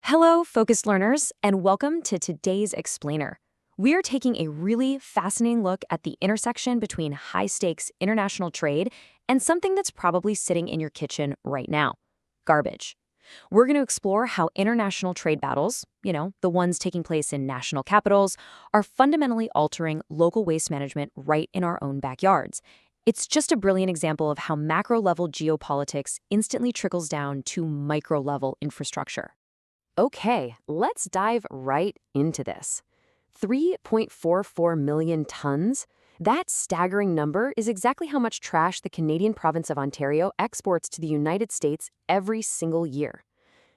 Hello, focused learners, and welcome to today's Explainer. We're taking a really fascinating look at the intersection between high-stakes international trade and something that's probably sitting in your kitchen right now, garbage. We're going to explore how international trade battles, the ones taking place in national capitals, are fundamentally altering local waste management right in our own backyards. It's just a brilliant example of how macro-level geopolitics instantly trickles down to micro-level infrastructure. Okay, let's dive right into this. 3.44 million tons? That staggering number is exactly how much trash the Canadian province of Ontario exports to the United States every single year.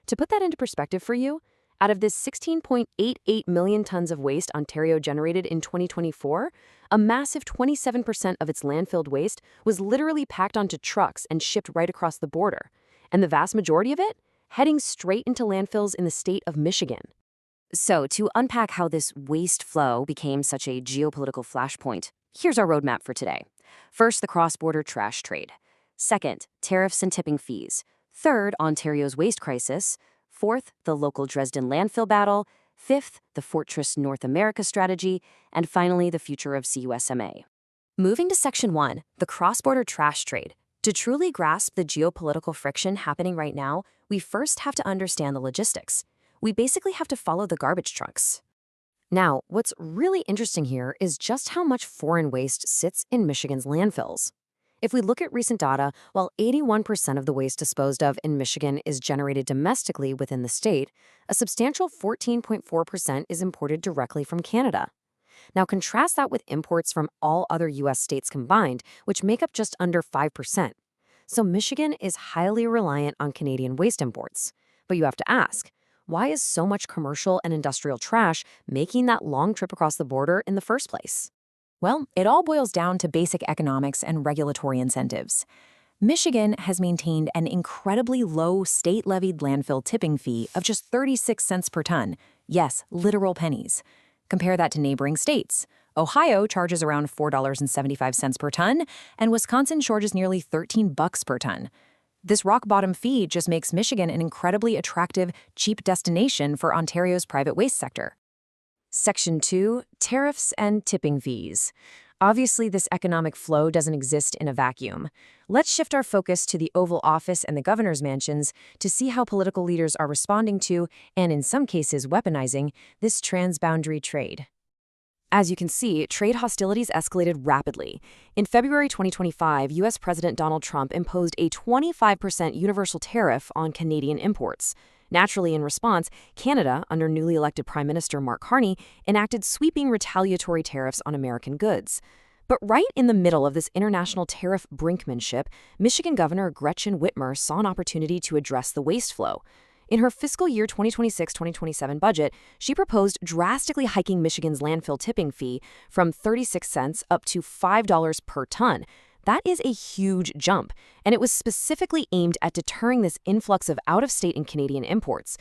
To put that into perspective for you, out of this 16.88 million tons of waste Ontario generated in 2024, a massive 27% of its landfilled waste was literally packed onto trucks and shipped right across the border. And the vast majority of it? Heading straight into landfills in the state of Michigan. So, to unpack how this waste flow became such a geopolitical flashpoint, here's our roadmap for today. First, the cross-border trash trade. Second, tariffs and tipping fees. Third, Ontario's waste crisis. Fourth, the local Dresden landfill battle. Fifth, the Fortress North America strategy. And finally, the future of CUSMA. Moving to Section 1, the cross-border trash trade. To truly grasp the geopolitical friction happening right now, we first have to understand the logistics. We basically have to follow the garbage trucks. Now, what's really interesting here is just how much foreign waste sits in Michigan's landfills. If we look at recent data, while 81% of the waste disposed of in Michigan is generated domestically within the state, a substantial 14.4% is imported directly from Canada. Now contrast that with imports from all other U.S. states combined, which make up just under 5%. So Michigan is highly reliant on Canadian waste imports. But you have to ask, why is so much commercial and industrial trash making that long trip across the border in the first place? Well, it all boils down to basic economics and regulatory incentives. Michigan has maintained an incredibly low state-levied landfill tipping fee of just 36 cents per ton. Yes, literal pennies. Compare that to neighboring states. Ohio charges around $4.75 per ton, and Wisconsin charges nearly $13 per ton. This rock-bottom fee just makes Michigan an incredibly attractive, cheap destination for Ontario's private waste sector. Section 2, tariffs and tipping fees. Obviously, this economic flow doesn't exist in a vacuum. Let's shift our focus to the Oval Office and the governor's mansions to see how political leaders are responding to, and in some cases weaponizing, this transboundary trade. As you can see, trade hostilities escalated rapidly. In February 2025, U.S. President Donald Trump imposed a 25% universal tariff on Canadian imports. Naturally, in response, Canada, under newly elected Prime Minister Mark Carney, enacted sweeping retaliatory tariffs on American goods. But right in the middle of this international tariff brinkmanship, Michigan Governor Gretchen Whitmer saw an opportunity to address the waste flow. In her fiscal year 2026-2027 budget, she proposed drastically hiking Michigan's landfill tipping fee from 36 cents up to $5 per ton. That is a huge jump, and it was specifically aimed at deterring this influx of out-of-state and Canadian imports.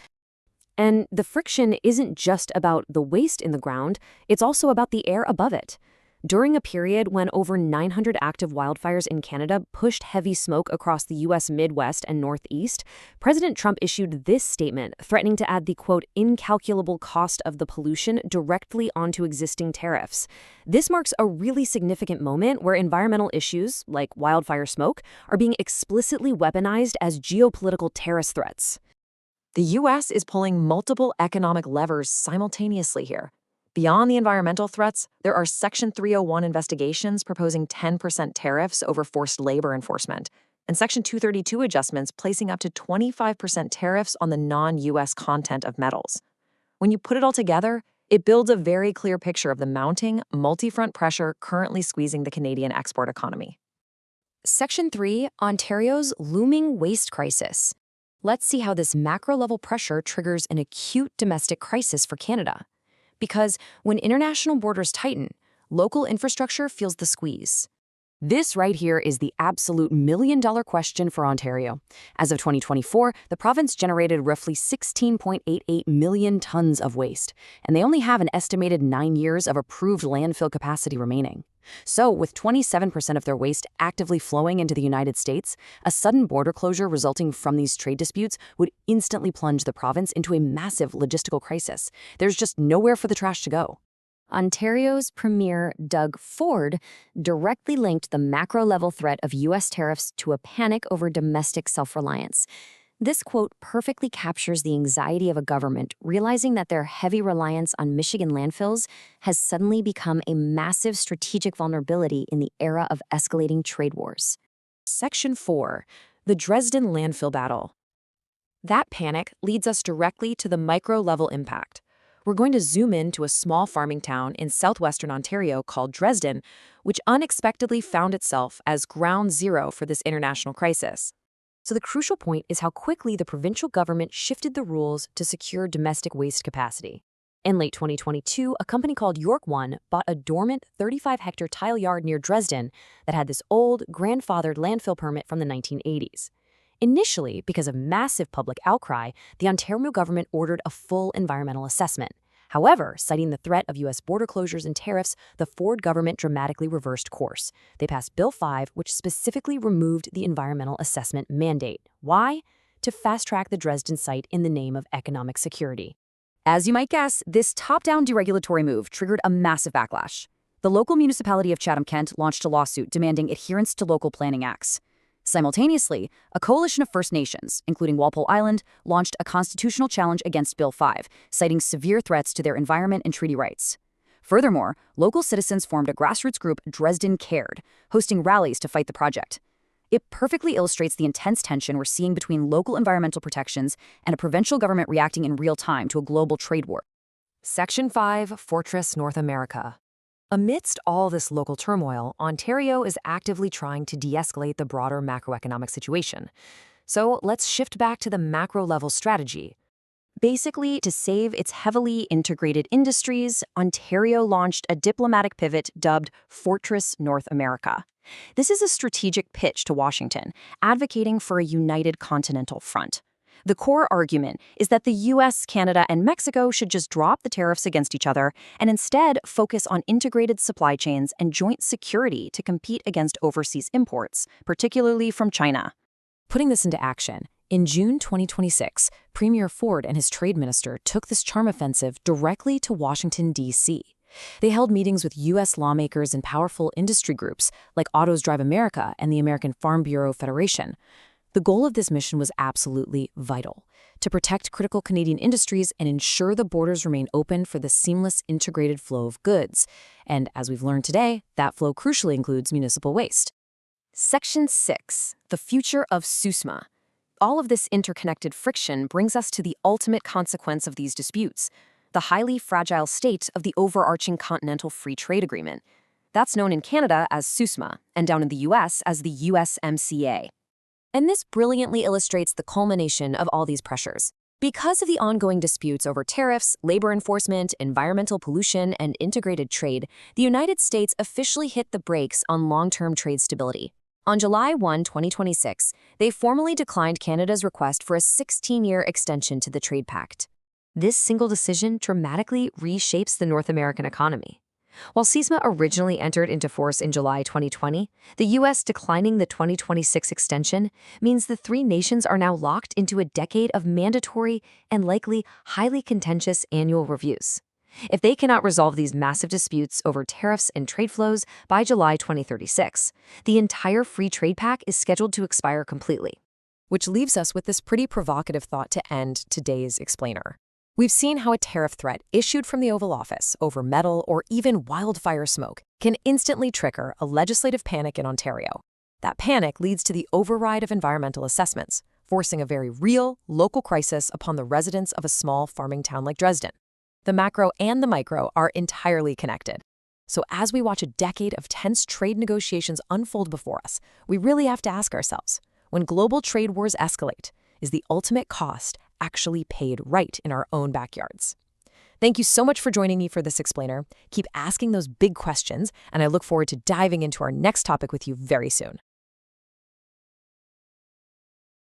And the friction isn't just about the waste in the ground, it's also about the air above it. During a period when over 900 active wildfires in Canada pushed heavy smoke across the U.S. Midwest and Northeast, President Trump issued this statement threatening to add the, quote, incalculable cost of the pollution directly onto existing tariffs. This marks a really significant moment where environmental issues, like wildfire smoke, are being explicitly weaponized as geopolitical terrorist threats. The U.S. is pulling multiple economic levers simultaneously here. Beyond the environmental threats, there are Section 301 investigations proposing 10% tariffs over forced labor enforcement, and Section 232 adjustments placing up to 25% tariffs on the non-U.S. content of metals. When you put it all together, it builds a very clear picture of the mounting, multi-front pressure currently squeezing the Canadian export economy. Section 3, Ontario's looming waste crisis. Let's see how this macro-level pressure triggers an acute domestic crisis for Canada. Because when international borders tighten, local infrastructure feels the squeeze. This right here is the absolute million-dollar question for Ontario. As of 2024, the province generated roughly 16.88 million tons of waste, and they only have an estimated 9 years of approved landfill capacity remaining. So, with 27% of their waste actively flowing into the United States, a sudden border closure resulting from these trade disputes would instantly plunge the province into a massive logistical crisis. There's just nowhere for the trash to go. Ontario's Premier Doug Ford directly linked the macro-level threat of U.S. tariffs to a panic over domestic self-reliance. This quote perfectly captures the anxiety of a government realizing that their heavy reliance on Michigan landfills has suddenly become a massive strategic vulnerability in the era of escalating trade wars. Section 4. The Dresden Landfill Battle. That panic leads us directly to the micro-level impact. We're going to zoom in to a small farming town in southwestern Ontario called Dresden, which unexpectedly found itself as ground zero for this international crisis. So the crucial point is how quickly the provincial government shifted the rules to secure domestic waste capacity. In late 2022, a company called York One bought a dormant 35-hectare tile yard near Dresden that had this old, grandfathered landfill permit from the 1980s. Initially, because of massive public outcry, the Ontario government ordered a full environmental assessment. However, citing the threat of U.S. border closures and tariffs, the Ford government dramatically reversed course. They passed Bill 5, which specifically removed the environmental assessment mandate. Why? To fast-track the Dresden site in the name of economic security. As you might guess, this top-down deregulatory move triggered a massive backlash. The local municipality of Chatham-Kent launched a lawsuit demanding adherence to local planning acts. Simultaneously, a coalition of First Nations, including Walpole Island, launched a constitutional challenge against Bill 5, citing severe threats to their environment and treaty rights. Furthermore, local citizens formed a grassroots group, Dresden Cared, hosting rallies to fight the project. It perfectly illustrates the intense tension we're seeing between local environmental protections and a provincial government reacting in real time to a global trade war. Section 5, Fortress North America. Amidst all this local turmoil, Ontario is actively trying to de-escalate the broader macroeconomic situation. So let's shift back to the macro-level strategy. Basically, to save its heavily integrated industries, Ontario launched a diplomatic pivot dubbed Fortress North America. This is a strategic pitch to Washington, advocating for a united continental front. The core argument is that the US, Canada, and Mexico should just drop the tariffs against each other and instead focus on integrated supply chains and joint security to compete against overseas imports, particularly from China. Putting this into action, in June 2026, Premier Ford and his trade minister took this charm offensive directly to Washington, D.C. They held meetings with U.S. lawmakers and powerful industry groups like Autos Drive America and the American Farm Bureau Federation. The goal of this mission was absolutely vital: to protect critical Canadian industries and ensure the borders remain open for the seamless integrated flow of goods. And as we've learned today, that flow crucially includes municipal waste. Section 6, the future of CUSMA. All of this interconnected friction brings us to the ultimate consequence of these disputes: the highly fragile state of the overarching Continental Free Trade Agreement. That's known in Canada as CUSMA, and down in the US as the USMCA. And this brilliantly illustrates the culmination of all these pressures. Because of the ongoing disputes over tariffs, labor enforcement, environmental pollution, and integrated trade, the United States officially hit the brakes on long-term trade stability. On July 1, 2026, they formally declined Canada's request for a 16-year extension to the trade pact. This single decision dramatically reshapes the North American economy. While CUSMA originally entered into force in July 2020, the U.S. declining the 2026 extension means the three nations are now locked into a decade of mandatory and likely highly contentious annual reviews. If they cannot resolve these massive disputes over tariffs and trade flows by July 2036, the entire free trade pact is scheduled to expire completely. Which leaves us with this pretty provocative thought to end today's explainer. We've seen how a tariff threat issued from the Oval Office over metal or even wildfire smoke can instantly trigger a legislative panic in Ontario. That panic leads to the override of environmental assessments, forcing a very real, local crisis upon the residents of a small farming town like Dresden. The macro and the micro are entirely connected. So as we watch a decade of tense trade negotiations unfold before us, we really have to ask ourselves, when global trade wars escalate, is the ultimate cost actually paid right in our own backyards? Thank you so much for joining me for this explainer. Keep asking those big questions, and I look forward to diving into our next topic with you very soon.